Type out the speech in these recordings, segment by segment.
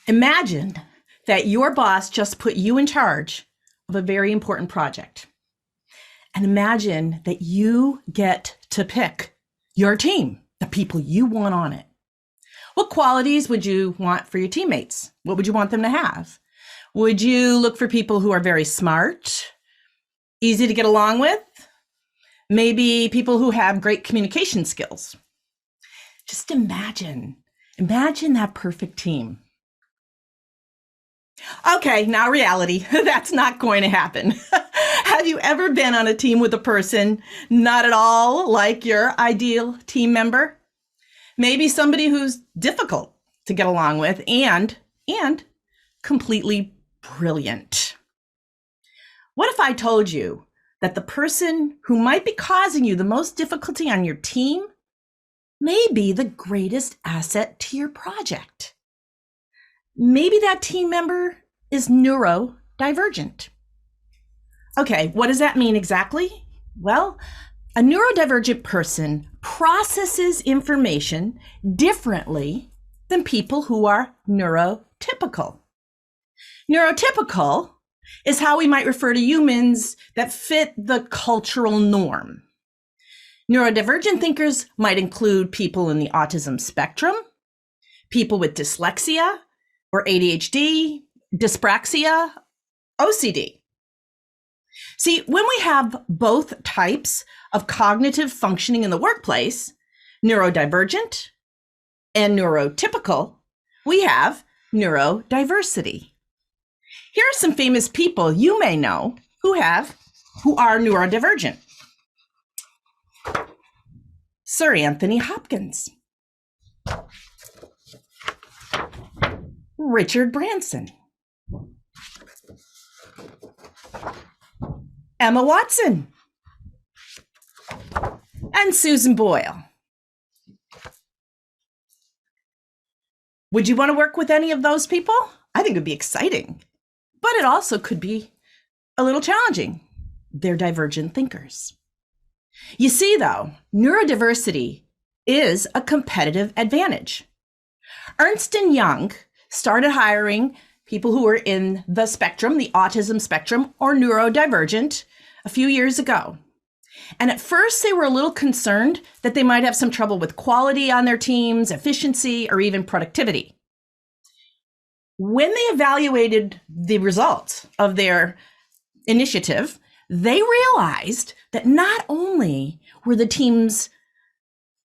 Imagine that your boss just put you in charge of a very important project. And imagine that you get to pick your team, the people you want on it. What qualities would you want for your teammates? What would you want them to have? Would you look for people who are very smart, easy to get along with? Maybe people who have great communication skills. Just imagine that perfect team. Okay, now reality. That's not going to happen. Have you ever been on a team with a person not at all like your ideal team member? Maybe somebody who's difficult to get along with and completely brilliant. What if I told you that the person who might be causing you the most difficulty on your team may be the greatest asset to your project? Maybe that team member is neurodivergent. Okay, what does that mean exactly? Well, a neurodivergent person processes information differently than people who are neurotypical. Neurotypical is how we might refer to humans that fit the cultural norm. Neurodivergent thinkers might include people in the autism spectrum, people with dyslexia or ADHD, dyspraxia, OCD. See, when we have both types of cognitive functioning in the workplace, neurodivergent and neurotypical, we have neurodiversity. Here are some famous people you may know who are neurodivergent. Sir Anthony Hopkins, Richard Branson, Emma Watson, and Susan Boyle. Would you want to work with any of those people? I think it'd be exciting, but it also could be a little challenging. They're divergent thinkers. You see, though, neurodiversity is a competitive advantage. Ernst & Young started hiring people who were in the spectrum, the autism spectrum, or neurodivergent, a few years ago. And at first, they were a little concerned that they might have some trouble with quality on their teams, efficiency, or even productivity. When they evaluated the results of their initiative, they realized that not only were the teams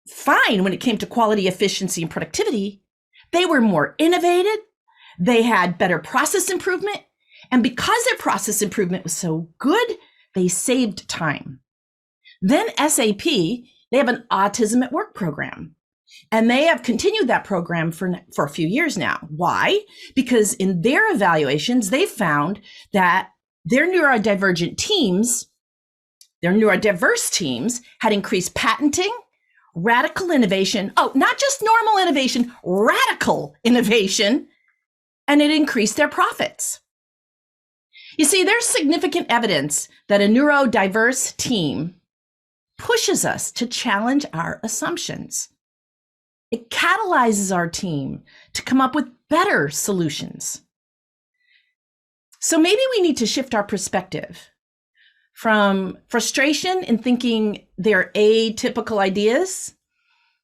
fine when it came to quality, efficiency, and productivity, they were more innovative, they had better process improvement, and because their process improvement was so good, they saved time. Then SAP, they have an Autism at Work program, and they have continued that program for a few years now. Why? Because in their evaluations, they found that their neurodivergent teams, their neurodiverse teams had increased patenting, radical innovation. Oh, not just normal innovation, radical innovation, and it increased their profits. You see, there's significant evidence that a neurodiverse team pushes us to challenge our assumptions. It catalyzes our team to come up with better solutions. So maybe we need to shift our perspective from frustration in thinking they're atypical ideas,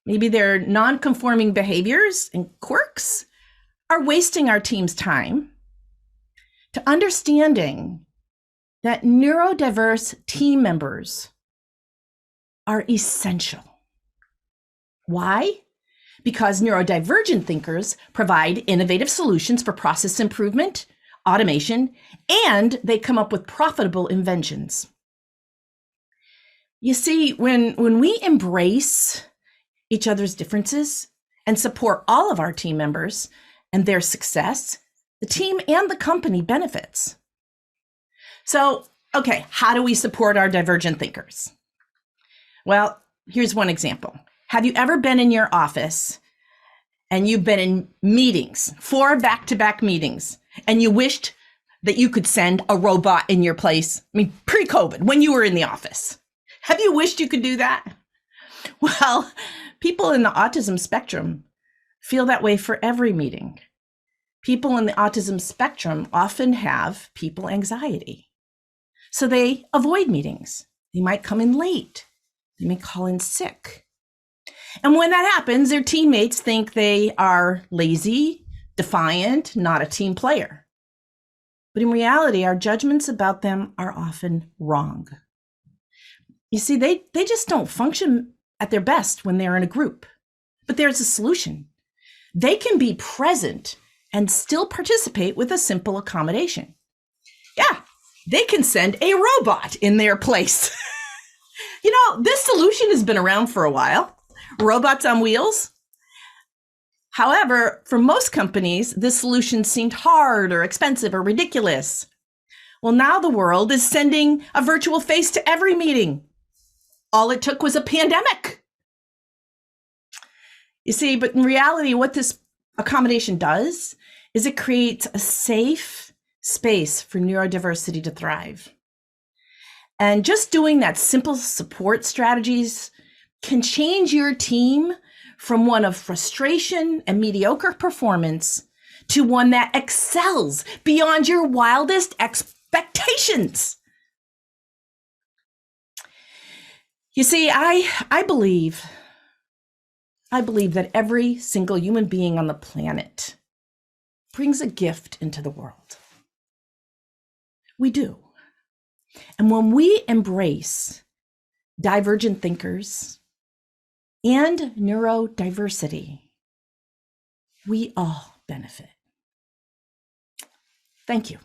maybe their non-conforming behaviors and quirks are wasting our team's time, to understanding that neurodiverse team members are essential. Why? Because neurodivergent thinkers provide innovative solutions for process improvement, automation, and they come up with profitable inventions. You see, when we embrace each other's differences and support all of our team members and their success, the team and the company benefits. So, okay, how do we support our divergent thinkers? Well, here's one example. Have you ever been in your office and you've been in meetings, 4 back-to-back meetings, and you wished that you could send a robot in your place? I mean, pre-COVID, when you were in the office. Have you wished you could do that? Well, people in the autism spectrum feel that way for every meeting. People in the autism spectrum often have people anxiety. So they avoid meetings. They might come in late. They may call in sick. And when that happens, their teammates think they are lazy, defiant, not a team player. But in reality, our judgments about them are often wrong. You see, they just don't function at their best when they're in a group. But there's a solution. They can be present and still participate with a simple accommodation. Yeah, they can send a robot in their place. You know, this solution has been around for a while. Robots on wheels. However, for most companies, this solution seemed hard or expensive or ridiculous. Well, now the world is sending a virtual face to every meeting. All it took was a pandemic. You see, but in reality, what this accommodation does is it creates a safe space for neurodiversity to thrive. And just doing that simple support strategies can change your team from one of frustration and mediocre performance to one that excels beyond your wildest expectations. You see, I believe that every single human being on the planet brings a gift into the world. We do. And when we embrace divergent thinkers and neurodiversity, we all benefit. Thank you.